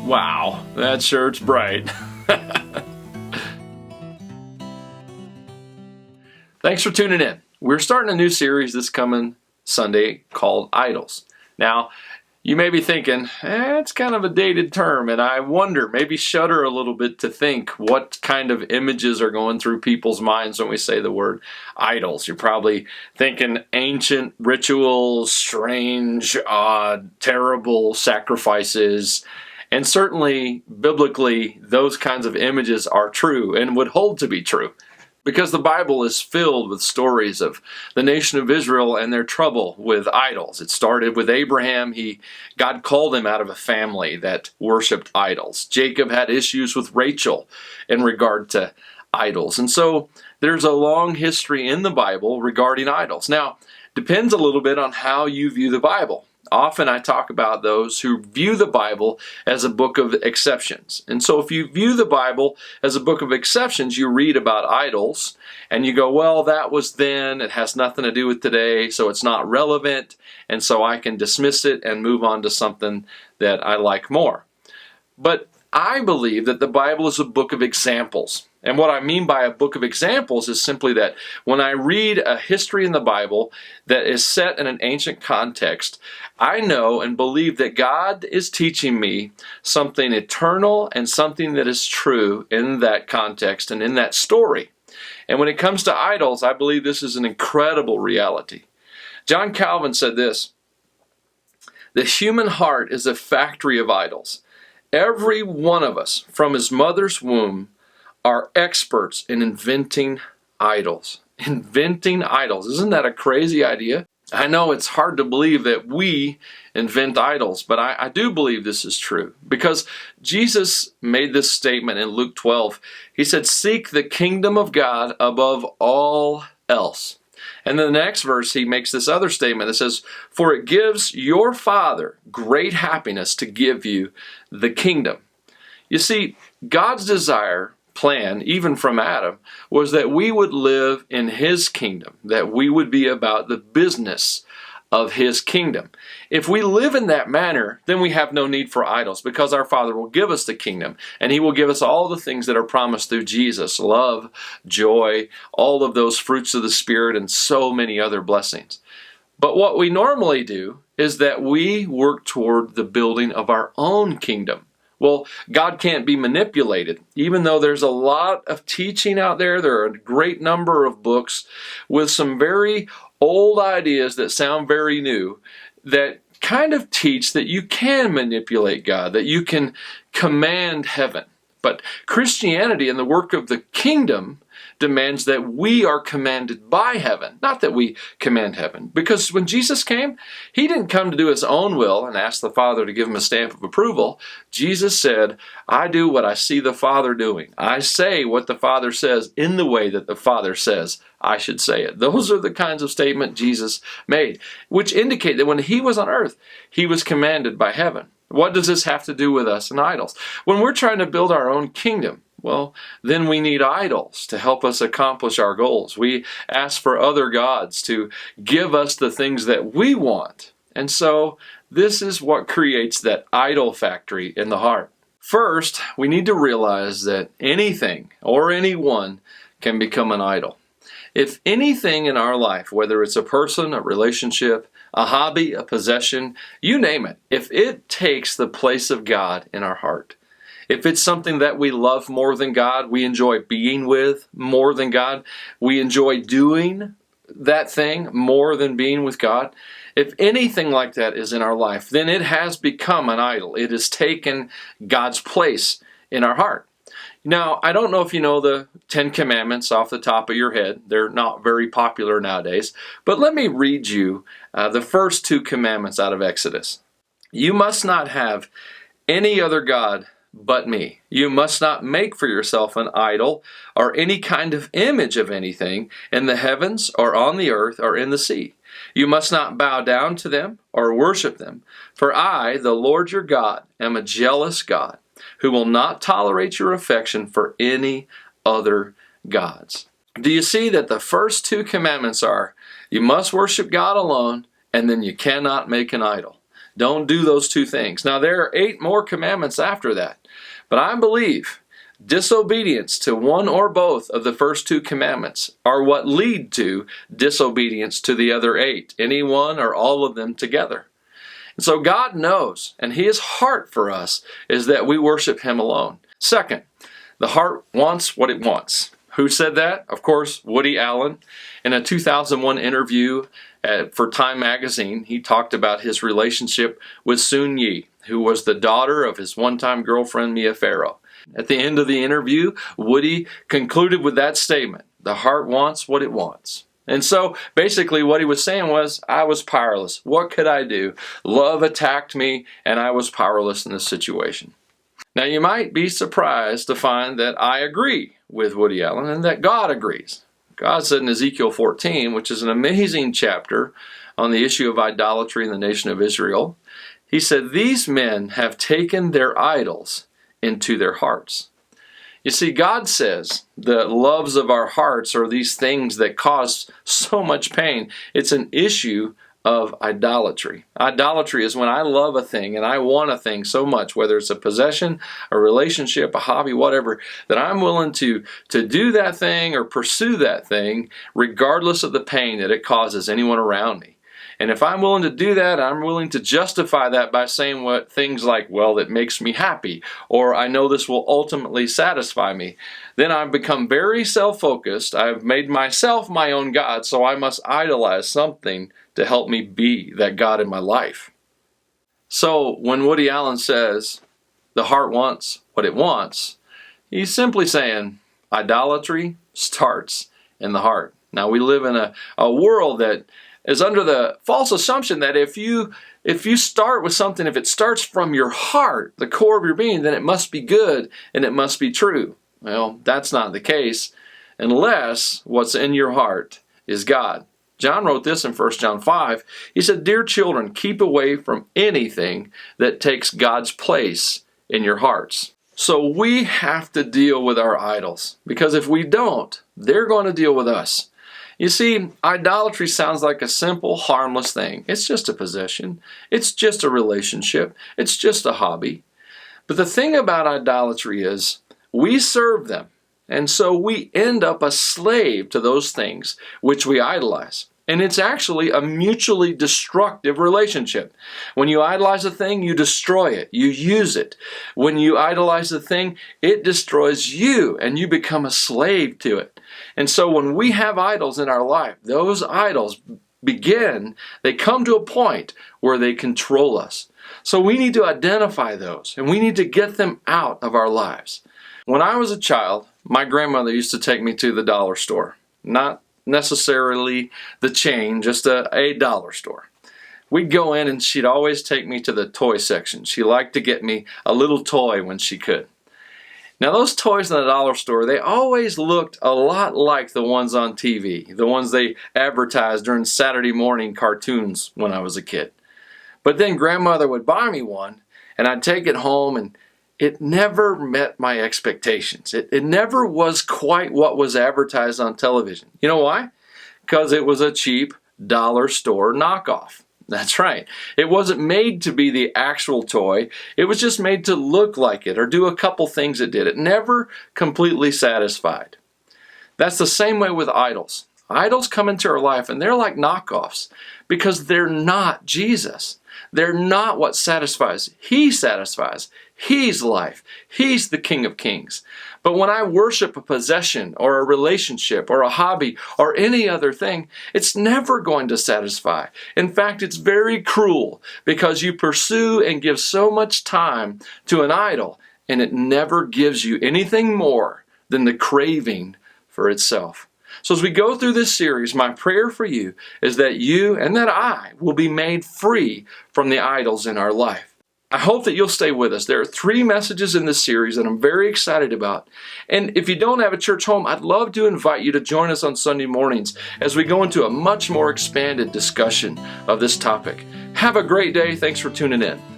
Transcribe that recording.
Wow, that shirt's bright. Thanks for tuning in. We're starting a new series this coming Sunday called Idols. Now, you may be thinking, it's kind of a dated term, and I wonder, maybe shudder a little bit to think what kind of images are going through people's minds when we say the word idols. You're probably thinking ancient rituals, strange, odd, terrible sacrifices. And certainly, biblically, those kinds of images are true and would hold to be true. Because the Bible is filled with stories of the nation of Israel and their trouble with idols. It started with Abraham. God called him out of a family that worshiped idols. Jacob had issues with Rachel in regard to idols. And so there's a long history in the Bible regarding idols. Now, depends a little bit on how you view the Bible. Often I talk about those who view the Bible as a book of exceptions. And so if you view the Bible as a book of exceptions, you read about idols and you go, well, that was then, it has nothing to do with today, so it's not relevant, and so I can dismiss it and move on to something that I like more. But I believe that the Bible is a book of examples. And what I mean by a book of examples is simply that when I read a history in the Bible that is set in an ancient context, I know and believe that God is teaching me something eternal and something that is true in that context and in that story. And when it comes to idols, I believe this is an incredible reality. John Calvin said this: "The human heart is a factory of idols. Every one of us, from his mother's womb, are experts in inventing idols." Inventing idols. Isn't that a crazy idea? I know it's hard to believe that we invent idols, but I do believe this is true. Because Jesus made this statement in Luke 12. He said, "Seek the kingdom of God above all else." And then the next verse, he makes this other statement that says, "For it gives your Father great happiness to give you the kingdom." You see, God's desire, plan, even from Adam, was that we would live in His kingdom, that we would be about the business of His kingdom. If we live in that manner, then we have no need for idols, because our Father will give us the kingdom, and He will give us all the things that are promised through Jesus: love, joy, all of those fruits of the Spirit, and so many other blessings. But what we normally do is that we work toward the building of our own kingdom. Well, God can't be manipulated. Even though there's a lot of teaching out there, there are a great number of books with some very old ideas that sound very new, that kind of teach that you can manipulate God, that you can command heaven. But Christianity and the work of the kingdom demands that we are commanded by heaven, not that we command heaven. Because when Jesus came, He didn't come to do His own will and ask the Father to give Him a stamp of approval. Jesus said, "I do what I see the Father doing. I say what the Father says in the way that the Father says I should say it." Those are the kinds of statement Jesus made, which indicate that when He was on earth, He was commanded by heaven. What does this have to do with us and idols? When we're trying to build our own kingdom, well, then we need idols to help us accomplish our goals. We ask for other gods to give us the things that we want. And so this is what creates that idol factory in the heart. First, we need to realize that anything or anyone can become an idol. If anything in our life, whether it's a person, a relationship, a hobby, a possession, you name it, if it takes the place of God in our heart, if it's something that we love more than God, we enjoy being with more than God, we enjoy doing that thing more than being with God, if anything like that is in our life, then it has become an idol. It has taken God's place in our heart. Now, I don't know if you know the 10 Commandments off the top of your head. They're not very popular nowadays. But let me read you the first 2 commandments out of Exodus. "You must not have any other God but me. You must not make for yourself an idol or any kind of image of anything in the heavens or on the earth or in the sea. You must not bow down to them or worship them. For I, the Lord your God, am a jealous God, who will not tolerate your affection for any other gods." Do you see that the first 2 commandments are, you must worship God alone, and then you cannot make an idol? Don't do those two things. Now, there are 8 more commandments after that, but I believe disobedience to one or both of the first 2 commandments are what lead to disobedience to the other 8, any one or all of them together. And so God knows, and His heart for us is that we worship Him alone. Second, the heart wants what it wants. Who said that? Of course, Woody Allen. In a 2001 interview for Time magazine, he talked about his relationship with Sun Yi, who was the daughter of his one-time girlfriend Mia Farrow. At the end of the interview, Woody concluded with that statement, "The heart wants what it wants." And so basically what he was saying was, I was powerless. What could I do? Love attacked me and I was powerless in this situation. Now you might be surprised to find that I agree with Woody Allen and that God agrees. God said in Ezekiel 14, which is an amazing chapter on the issue of idolatry in the nation of Israel, He said, "These men have taken their idols into their hearts." You see, God says the loves of our hearts are these things that cause so much pain. It's an issue of idolatry. Idolatry is when I love a thing and I want a thing so much, whether it's a possession, a relationship, a hobby, whatever, that I'm willing to do that thing or pursue that thing regardless of the pain that it causes anyone around me. And if I'm willing to do that, I'm willing to justify that by saying things like, well, it makes me happy, or I know this will ultimately satisfy me. Then I've become very self-focused. I've made myself my own God, so I must idolize something to help me be that God in my life. So when Woody Allen says, the heart wants what it wants, he's simply saying, idolatry starts in the heart. Now we live in a world that is under the false assumption that if you start with something, if it starts from your heart, the core of your being, then it must be good and it must be true. Well, that's not the case unless what's in your heart is God. John wrote this in 1 John 5. He said, "Dear children, keep away from anything that takes God's place in your hearts." So we have to deal with our idols, because if we don't, they're going to deal with us. You see, idolatry sounds like a simple, harmless thing. It's just a possession. It's just a relationship. It's just a hobby. But the thing about idolatry is we serve them. And so we end up a slave to those things which we idolize. And it's actually a mutually destructive relationship. When you idolize a thing, you destroy it. You use it. When you idolize a thing, it destroys you and you become a slave to it. And so when we have idols in our life, those idols they come to a point where they control us. So we need to identify those and we need to get them out of our lives. When I was a child, my grandmother used to take me to the dollar store. Not necessarily the chain, just a dollar store. We'd go in and she'd always take me to the toy section. She liked to get me a little toy when she could. Now those toys in the dollar store, they always looked a lot like the ones on TV, the ones they advertised during Saturday morning cartoons when I was a kid. But then grandmother would buy me one and I'd take it home and it never met my expectations. It never was quite what was advertised on television. You know why? Because it was a cheap dollar store knockoff. That's right. It wasn't made to be the actual toy. It was just made to look like it or do a couple things it did. It never completely satisfied. That's the same way with idols. Idols come into our life and they're like knockoffs because they're not Jesus. They're not what satisfies. He satisfies. He's life. He's the King of Kings. But when I worship a possession or a relationship or a hobby or any other thing, it's never going to satisfy. In fact, it's very cruel because you pursue and give so much time to an idol and it never gives you anything more than the craving for itself. So as we go through this series, my prayer for you is that you and that I will be made free from the idols in our life. I hope that you'll stay with us. There are 3 messages in this series that I'm very excited about. And if you don't have a church home, I'd love to invite you to join us on Sunday mornings as we go into a much more expanded discussion of this topic. Have a great day. Thanks for tuning in.